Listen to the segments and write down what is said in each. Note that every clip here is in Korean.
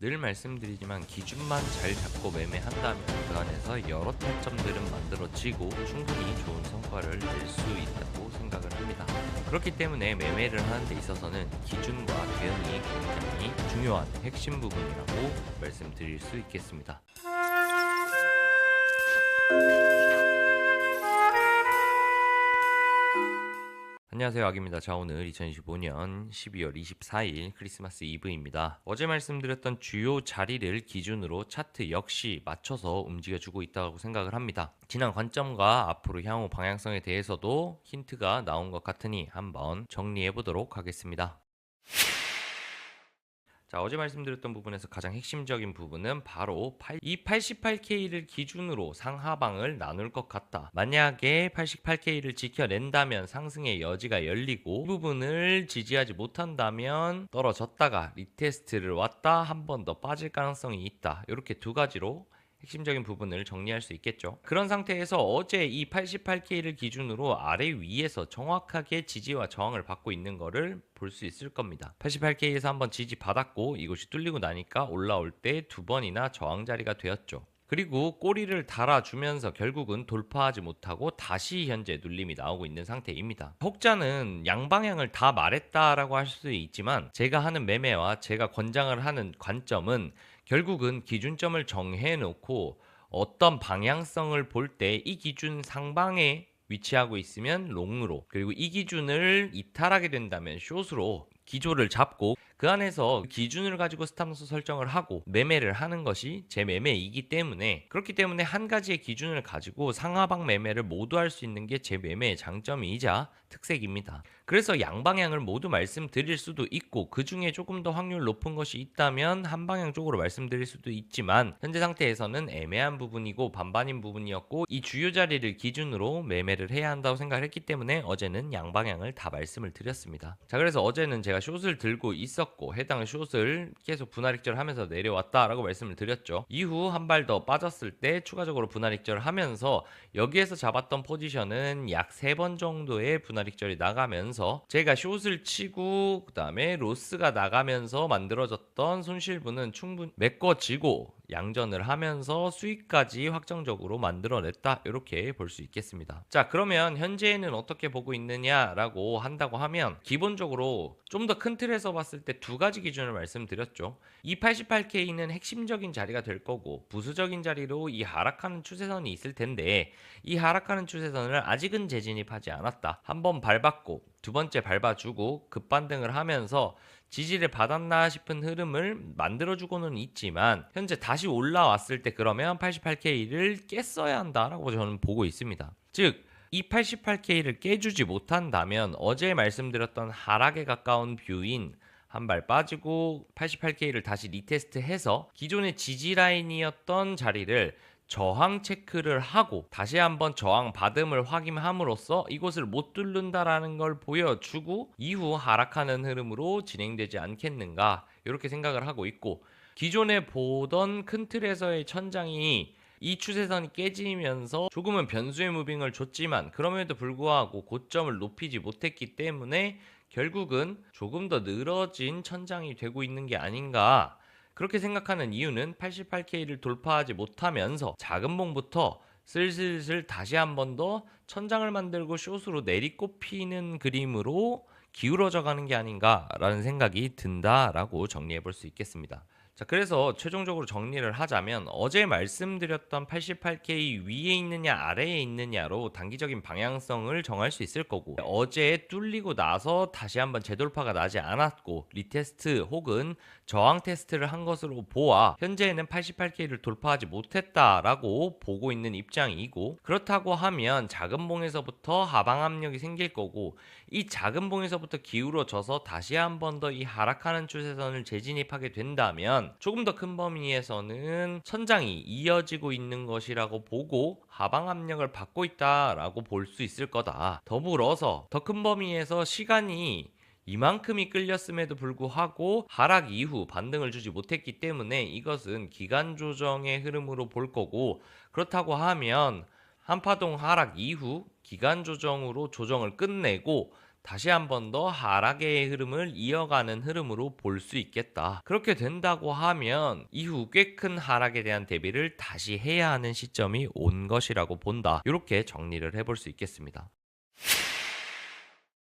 늘 말씀드리지만 기준만 잘 잡고 매매한다면 그 안에서 여러 타점들은 만들어지고 충분히 좋은 성과를 낼 수 있다고 생각을 합니다. 그렇기 때문에 매매를 하는 데 있어서는 기준과 대응이 굉장히 중요한 핵심 부분이라고 말씀드릴 수 있겠습니다. 안녕하세요, 아기입니다. 자, 오늘 2025년 12월 24일 크리스마스 이브입니다. 어제 말씀드렸던 주요 자리를 기준으로 차트 역시 맞춰서 움직여주고 있다고 생각을 합니다. 지난 관점과 앞으로 향후 방향성에 대해서도 힌트가 나온 것 같으니 한번 정리해 보도록 하겠습니다. 자, 어제 말씀드렸던 부분에서 가장 핵심적인 부분은 바로 이 88K를 기준으로 상하방을 나눌 것 같다. 만약에 88K를 지켜낸다면 상승의 여지가 열리고 이 부분을 지지하지 못한다면 떨어졌다가 리테스트를 왔다 한 번 더 빠질 가능성이 있다. 이렇게 두 가지로 핵심적인 부분을 정리할 수 있겠죠. 그런 상태에서 어제 이 88K를 기준으로 아래 위에서 정확하게 지지와 저항을 받고 있는 거를 볼 수 있을 겁니다. 88K에서 한번 지지 받았고 이곳이 뚫리고 나니까 올라올 때 두 번이나 저항 자리가 되었죠. 그리고 꼬리를 달아주면서 결국은 돌파하지 못하고 다시 현재 눌림이 나오고 있는 상태입니다. 혹자는 양방향을 다 말했다라고 할 수도 있지만 제가 하는 매매와 제가 권장을 하는 관점은 결국은 기준점을 정해놓고 어떤 방향성을 볼 때 이 기준 상방에 위치하고 있으면 롱으로, 그리고 이 기준을 이탈하게 된다면 숏으로 기조를 잡고 그 안에서 기준을 가지고 스탑로스 설정을 하고 매매를 하는 것이 제 매매이기 때문에, 그렇기 때문에 한 가지의 기준을 가지고 상하방 매매를 모두 할 수 있는 게 제 매매의 장점이자 특색입니다. 그래서 양방향을 모두 말씀드릴 수도 있고 그 중에 조금 더 확률 높은 것이 있다면 한 방향 쪽으로 말씀드릴 수도 있지만 현재 상태에서는 애매한 부분이고 반반인 부분이었고 이 주요 자리를 기준으로 매매를 해야 한다고 생각을 했기 때문에 어제는 양방향을 다 말씀을 드렸습니다. 자, 그래서 어제는 제가 숏을 들고 있었고 해당 숏을 계속 분할 익절 하면서 내려왔다라고 말씀을 드렸죠. 이후 한 발 더 빠졌을 때 추가적으로 분할 익절을 하면서 여기에서 잡았던 포지션은 약 3번 정도의 분할 익절이 나가면서 제가 숏을 치고 그 다음에 로스가 나가면서 만들어졌던 손실분은 충분히 메꿔지고 양전을 하면서 수익까지 확정적으로 만들어냈다, 이렇게 볼 수 있겠습니다. 자, 그러면 현재는 어떻게 보고 있느냐라고 한다고 하면 기본적으로 좀 더 큰 틀에서 봤을 때 두 가지 기준을 말씀드렸죠. 이 88K는 핵심적인 자리가 될 거고 부수적인 자리로 이 하락하는 추세선이 있을 텐데 이 하락하는 추세선을 아직은 재진입하지 않았다. 한번 밟았고 두 번째 밟아주고 급반등을 하면서 지지를 받았나 싶은 흐름을 만들어주고는 있지만 현재 다시 올라왔을 때 그러면 88K를 깼어야 한다라고 저는 보고 있습니다. 즉, 이 88K를 깨주지 못한다면 어제 말씀드렸던 하락에 가까운 뷰인 한 발 빠지고 88K를 다시 리테스트해서 기존의 지지 라인이었던 자리를 저항 체크를 하고 다시 한번 저항 받음을 확인함으로써 이곳을 못 뚫는다라는 걸 보여주고 이후 하락하는 흐름으로 진행되지 않겠는가, 이렇게 생각을 하고 있고, 기존에 보던 큰 틀에서의 천장이 이 추세선이 깨지면서 조금은 변수의 무빙을 줬지만 그럼에도 불구하고 고점을 높이지 못했기 때문에 결국은 조금 더 늘어진 천장이 되고 있는 게 아닌가, 그렇게 생각하는 이유는 88K를 돌파하지 못하면서 작은 봉부터 슬슬슬 다시 한 번 더 천장을 만들고 숏으로 내리꼽히는 그림으로 기울어져 가는 게 아닌가라는 생각이 든다라고 정리해 볼 수 있겠습니다. 자, 그래서 최종적으로 정리를 하자면 어제 말씀드렸던 88K 위에 있느냐 아래에 있느냐로 단기적인 방향성을 정할 수 있을 거고, 어제 뚫리고 나서 다시 한번 재돌파가 나지 않았고 리테스트 혹은 저항 테스트를 한 것으로 보아 현재는 88K를 돌파하지 못했다라고 보고 있는 입장이고, 그렇다고 하면 작은 봉에서부터 하방 압력이 생길 거고 이 작은 봉에서부터 기울어져서 다시 한번 더 이 하락하는 추세선을 재진입하게 된다면 조금 더 큰 범위에서는 천장이 이어지고 있는 것이라고 보고 하방 압력을 받고 있다라고 볼 수 있을 거다. 더불어서 더 큰 범위에서 시간이 이만큼이 끌렸음에도 불구하고 하락 이후 반등을 주지 못했기 때문에 이것은 기간 조정의 흐름으로 볼 거고, 그렇다고 하면 한파동 하락 이후 기간 조정으로 조정을 끝내고 다시 한 번 더 하락의 흐름을 이어가는 흐름으로 볼 수 있겠다. 그렇게 된다고 하면 이후 꽤 큰 하락에 대한 대비를 다시 해야 하는 시점이 온 것이라고 본다. 이렇게 정리를 해볼 수 있겠습니다.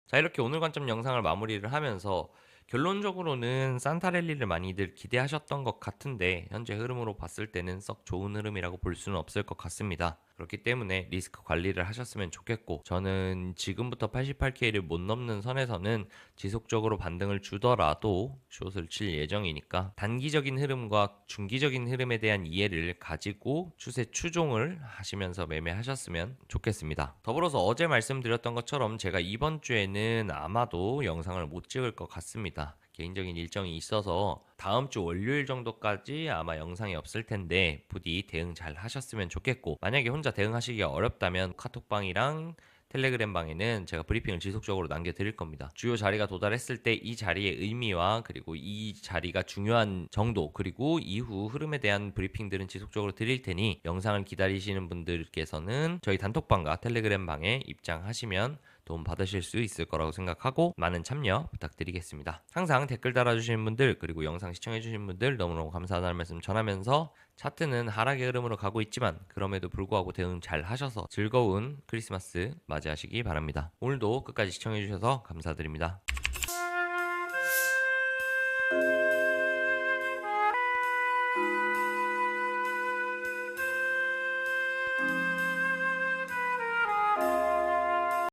자, 이렇게 오늘 관점 영상을 마무리를 하면서 결론적으로는 산타랠리를 많이들 기대하셨던 것 같은데 현재 흐름으로 봤을 때는 썩 좋은 흐름이라고 볼 수는 없을 것 같습니다. 그렇기 때문에 리스크 관리를 하셨으면 좋겠고, 저는 지금부터 88K를 못 넘는 선에서는 지속적으로 반등을 주더라도 숏을 칠 예정이니까 단기적인 흐름과 중기적인 흐름에 대한 이해를 가지고 추세 추종을 하시면서 매매하셨으면 좋겠습니다. 더불어서 어제 말씀드렸던 것처럼 제가 이번 주에는 아마도 영상을 못 찍을 것 같습니다. 개인적인 일정이 있어서 다음 주 월요일 정도까지 아마 영상이 없을 텐데 부디 대응 잘 하셨으면 좋겠고, 만약에 혼자 대응하시기가 어렵다면 카톡방이랑 텔레그램 방에는 제가 브리핑을 지속적으로 남겨드릴 겁니다. 주요 자리가 도달했을 때 이 자리의 의미와 그리고 이 자리가 중요한 정도, 그리고 이후 흐름에 대한 브리핑들은 지속적으로 드릴 테니 영상을 기다리시는 분들께서는 저희 단톡방과 텔레그램 방에 입장하시면 도움 받으실 수 있을 거라고 생각하고 많은 참여 부탁드리겠습니다. 항상 댓글 달아주시는 분들, 그리고 영상 시청해주시는 분들 너무너무 감사하다는 말씀 전하면서, 차트는 하락의 흐름으로 가고 있지만 그럼에도 불구하고 대응 잘 하셔서 즐거운 크리스마스 맞이하시기 바랍니다. 오늘도 끝까지 시청해주셔서 감사드립니다.